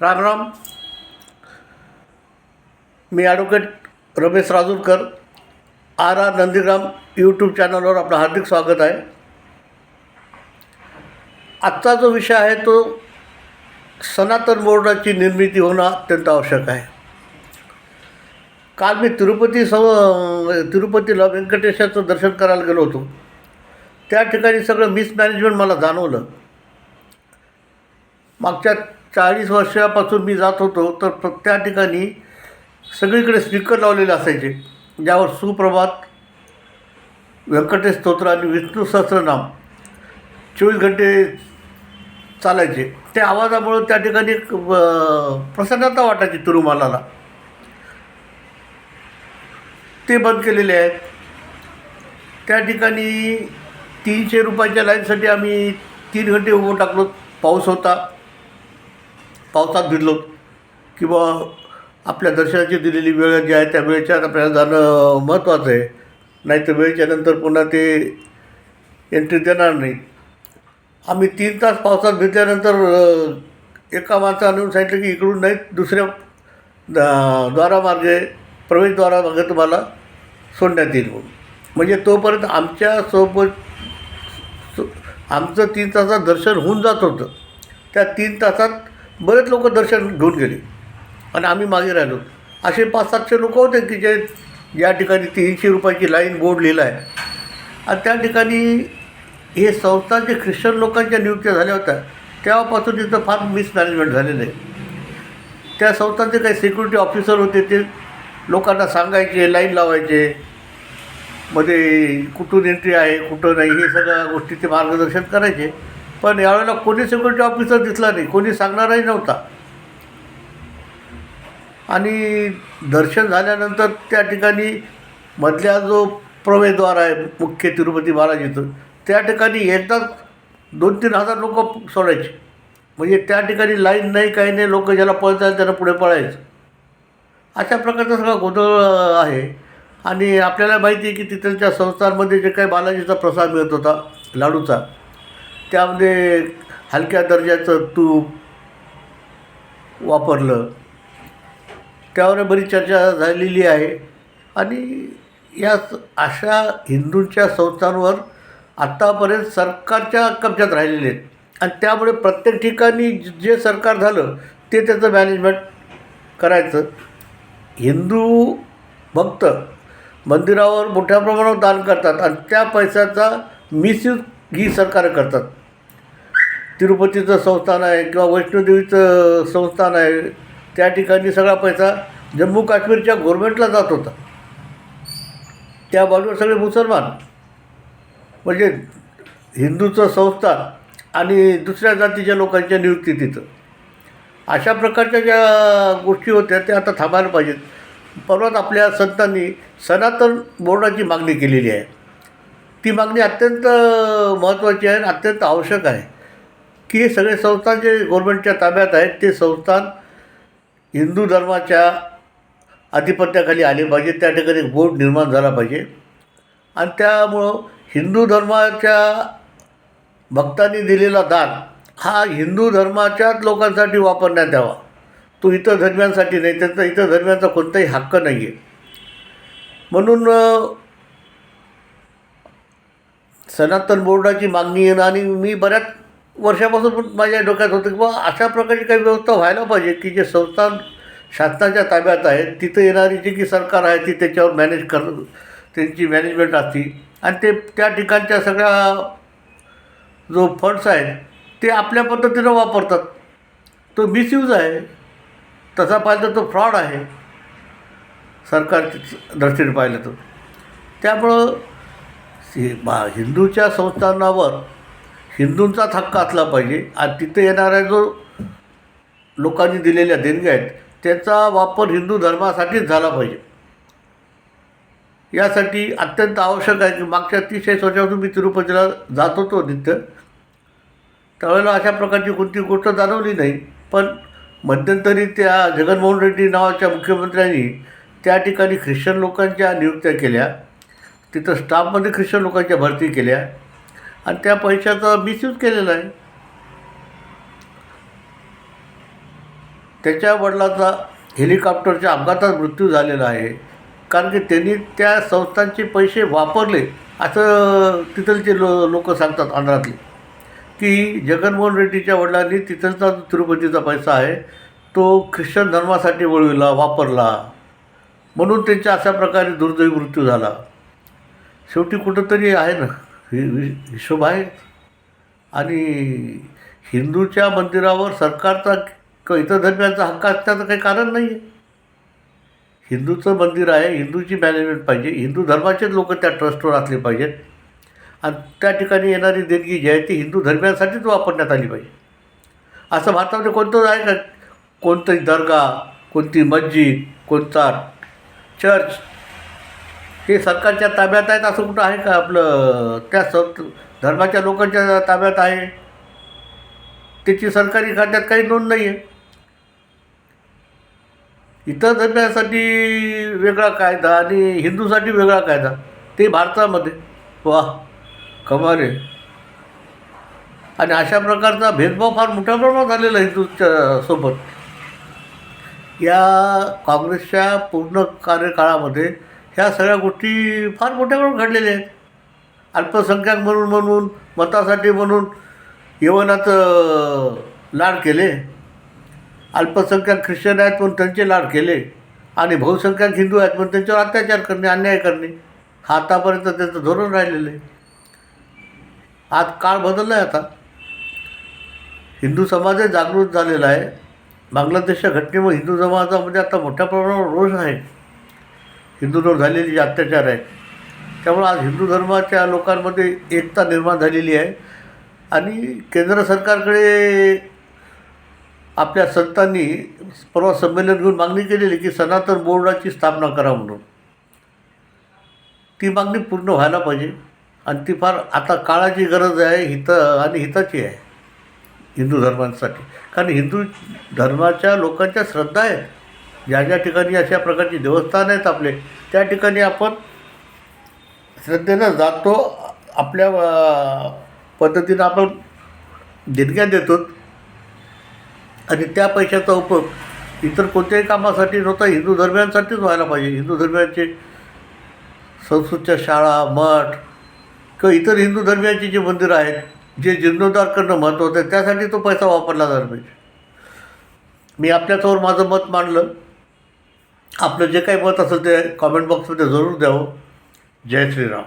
राम राम. मी advocate Ramesh Rajurkar, R R Nandigram YouTube चॅनलवर आपलं हार्दिक स्वागत आहे. आजचा जो विषय आहे तो सनातन बोर्डाची निर्मिती होणं अत्यंत आवश्यक आहे. काल मी तिरुपतीला व्यंकटेशाचं दर्शन करायला गेलो होतो. त्या ठिकाणी सगळं मिसमॅनेजमेंट मला जाणवलं. मागच्या 40 वर्षापासून मी जात होतो तर त्या ठिकाणी सगळीकडे स्पीकर लावलेले असायचे, ज्यावर सुप्रभात, व्यंकटेश स्तोत्र आणि विष्णू सहस्त्रनाम 24 घंटे चालायचे. त्या आवाजामुळे त्या ठिकाणी एक प्रसन्नता वाटायची तिरुमलाला. ते बंद केलेले आहेत. त्या ठिकाणी 300 रुपयाच्या लाईनसाठी आम्ही 3 घंटे उभं टाकलो. पाऊस होता, पावसात भिजलो किंवा आपल्या दर्शनाची दिलेली वेळ जी आहे त्या वेळेच्या आपल्याला जाणं महत्त्वाचं आहे. नाही तर वेळेच्या नंतर पुन्हा ते एंट्री देणार नाही. आम्ही 3 तास पावसात भिजल्यानंतर एका माणसानं आणून सांगितलं की इकडून नाही, दुसऱ्या द्वारामार्गे, प्रवेशद्वारामार्गे तुम्हाला सोडण्यात येईल. म्हणजे तोपर्यंत आमचं 3 तासात दर्शन होऊन जात होतं. त्या 3 तासात बरेच लोक दर्शन घेऊन गेले आणि आम्ही मागे राहिलो. असे 500-700 लोक होते की ज्या ठिकाणी 300 रुपयाची लाईन बोर्ड लिहिला आहे. आणि त्या ठिकाणी हे संस्थांचे ख्रिश्चन लोकांच्या नियुक्त्या झाल्या होत्या. तेव्हापासून तिथं फार मिसमॅनेजमेंट झालेलं आहे. त्या संस्थांचे काही सिक्युरिटी ऑफिसर होते, ते लोकांना सांगायचे, लाईन लावायचे, मध्ये कुठून एंट्री आहे कुठं नाही हे सगळ्या गोष्टी ते मार्गदर्शन करायचे. पण यावेळेला कोणी सिक्युरिटी ऑफिसर दिसला नाही, कोणी सांगणारही नव्हता. आणि दर्शन झाल्यानंतर त्या ठिकाणी मधल्या जो प्रवेशद्वार आहे मुख्य तिरुपती बालाजीचं, त्या ठिकाणी एकदाच 2-3 हजार लोक सोडायचे. म्हणजे त्या ठिकाणी लाईन नाही, काही नाही, लोक ज्याला पळता येईल त्याला पुढे पळायचं. अशा प्रकारचा सगळा गोंधळ आहे. आणि आपल्याला माहिती आहे की तिथलच्या संस्थांमध्ये जे काही बालाजीचा प्रसाद मिळत होता लाडूचा, त्यामध्ये हलक्या दर्जाचं तूप वापरलं. त्यावर बरीच चर्चा झालेली आहे. आणि या अशा हिंदूंच्या संस्थांवर आत्तापर्यंत सरकारच्या कब्जात राहिलेले आहेत. आणि त्यामुळे प्रत्येक ठिकाणी जे सरकार झालं ते त्याचं मॅनेजमेंट करायचं. हिंदू भक्त मंदिरावर मोठ्या प्रमाणावर दान करतात आणि त्या पैशाचा मिसयूज ही सरकारं करतात. तिरुपतीचं संस्थान आहे किंवा वैष्णोदेवीचं संस्थान आहे, त्या ठिकाणी सगळा पैसा जम्मू काश्मीरच्या गव्हर्नमेंटला जात होता. त्या बाजूवर सगळे मुसलमान, म्हणजे हिंदूचं संस्थान आणि दुसऱ्या जातीच्या लोकांच्या नियुक्ती तिथं. अशा प्रकारच्या ज्या गोष्टी होत्या त्या आता थांबायला पाहिजेत. परवाच आपल्या संतांनी सनातन बोर्डाची मागणी केलेली आहे. ती मागणी अत्यंत महत्त्वाची आहे आणि अत्यंत आवश्यक आहे की हे सगळे संस्थान जे गव्हर्नमेंटच्या ताब्यात आहेत ते संस्थान हिंदू धर्माच्या आधिपत्याखाली आले पाहिजे. त्या ठिकाणी एक बोर्ड निर्माण झाला पाहिजे आणि त्यामुळं हिंदू धर्माच्या भक्तांनी दिलेला दान हा हिंदू धर्माच्याच लोकांसाठी वापरण्यात यावा. तो इतर धर्मियांसाठी नाही, त्यांचा इतर धर्मियांचा कोणताही हक्क नाही आहे. म्हणून सनातन बोर्डाची मागणी येणं, आणि मी बऱ्याच वर्षापासून माझ्या डोक्यात होतं की बाबा अशा प्रकारची काही व्यवस्था व्हायला पाहिजे की जे संस्थान शासनाच्या ताब्यात आहेत, तिथं येणारी जी की सरकार आहे ती त्याच्यावर मॅनेज त्यांची मॅनेजमेंट असते आणि ते त्या ठिकाणच्या सगळ्या जो फंड्स आहेत ते आपल्या पद्धतीनं वापरतात. तो मिसयूज आहे, तसा पाहिलं तर तो फ्रॉड आहे सरकारच्या दृष्टीने पाहिलं तर. त्यामुळं हिंदूच्या संस्थानावर हिंदूंचाच हक्क असला पाहिजे आणि तिथे येणाऱ्या जो लोकांनी दिलेल्या देणग्या आहेत त्याचा वापर हिंदू धर्मासाठीच झाला पाहिजे. यासाठी अत्यंत आवश्यक आहे की मागच्या 30-40 वर्षापासून मी तिरुपतीला जात होतो नित्य. त्यावेळेला अशा प्रकारची कोणती गोष्ट जाणवली नाही. पण मध्यंतरी त्या जगनमोहन रेड्डी नावाच्या मुख्यमंत्र्यांनी त्या ठिकाणी ख्रिश्चन लोकांच्या नियुक्त्या केल्या, तिथं स्टाफमध्ये ख्रिश्चन लोकांच्या भरती केल्या आणि त्या पैशाचा मिसयूज केलेला आहे. त्याच्या वडिलाचा हेलिकॉप्टरच्या अपघातात मृत्यू झालेला आहे. कारण की त्यांनी त्या संस्थांचे पैसे वापरले असं तिथलचे लोक सांगतात आंध्रातले, की जगनमोहन रेड्डीच्या वडिलांनी तिथलचा तिरुपतीचा पैसा आहे तो ख्रिश्चन धर्मासाठी वळविला, वापरला, म्हणून त्यांच्या अशा प्रकारे दुर्दैवी मृत्यू झाला. शेवटी कुठंतरी आहे ना, हिशोब आहे. आणि हिंदूच्या मंदिरावर सरकारचा इतर धर्मियांचा हक्क असण्याचं काही कारण नाही आहे. हिंदूचं मंदिर आहे, हिंदूची मॅनेजमेंट पाहिजे, हिंदू धर्माचेच लोक त्या ट्रस्टवर असले पाहिजेत आणि त्या ठिकाणी येणारी देणगी जी आहे ती हिंदू धर्मियांसाठीच वापरण्यात आली पाहिजे. असं भारतामध्ये कोणतंच आहे का? कोणतंही दर्गा, कोणती मस्जिद, कोणता चर्च हे सरकारच्या ताब्यात आहेत असं कुठं आहे का? आपलं त्या धर्माच्या लोकांच्या ताब्यात आहे, त्याची सरकारी खात्यात काही नोंद नाही आहे. इतर धर्मासाठी वेगळा कायदा आणि हिंदूसाठी वेगळा कायदा, ते भारतामध्ये. वा, कमाल आहे. आणि अशा प्रकारचा भेदभाव फार मोठ्या प्रमाणात झालेला हिंदूच्या सोबत. या काँग्रेसच्या पूर्ण कार्यकाळामध्ये ह्या सगळ्या गोष्टी फार मोठ्या प्रमाणात घडलेल्या आहेत. अल्पसंख्याक म्हणून मतासाठी म्हणून यवनाचं लाड केले, अल्पसंख्याक ख्रिश्चन आहेत म्हणून त्यांचे लाड केले, आणि बहुसंख्याक हिंदू आहेत म्हणून त्यांच्यावर अत्याचार करणे, अन्याय करणे, हा आतापर्यंत त्याचं धोरण राहिलेलं आहे. आज काळ बदलला आहे. आता हिंदू समाजही जागृत झालेला आहे. बांगलादेशच्या घटनेमुळे हिंदू समाजामध्ये आता मोठ्या प्रमाणावर रोष आहे, हिंदूंवर झालेले जे अत्याचार आहेत. त्यामुळे आज हिंदू धर्माच्या लोकांमध्ये एकता निर्माण झालेली आहे. आणि केंद्र सरकारकडे आपल्या संतांनी परवा संमेलन घेऊन मागणी केलेली की सनातन बोर्डाची स्थापना करा म्हणून. ती मागणी पूर्ण व्हायला पाहिजे आणि ती फार आता काळाची गरज आहे, हिताची आहे हिंदू धर्मांसाठी. कारण हिंदू धर्माच्या लोकांच्या श्रद्धा आहेत. ज्या ज्या ठिकाणी अशा प्रकारची देवस्थान आहेत आपले, त्या ठिकाणी आपण श्रद्धेनं जातो, आपल्या पद्धतीनं आपण देणग्या देतो आणि त्या पैशाचा उपयोग इतर कोणत्याही कामासाठी नव्हता, हिंदू धर्मियांसाठीच व्हायला पाहिजे. हिंदू धर्मियांचे संस्कृतच्या शाळा, मठ किंवा इतर हिंदू धर्मियांची जी मंदिरं आहेत, जे जीर्णोद्धार करणं महत्त्वाचं आहे, त्यासाठी तो पैसा वापरला जायला पाहिजे. मी आपल्यासमोर माझं मत मांडलं. आपलं जे काही मत असेल ते कॉमेंट बॉक्समध्ये जरूर द्यावं. जय श्रीराम.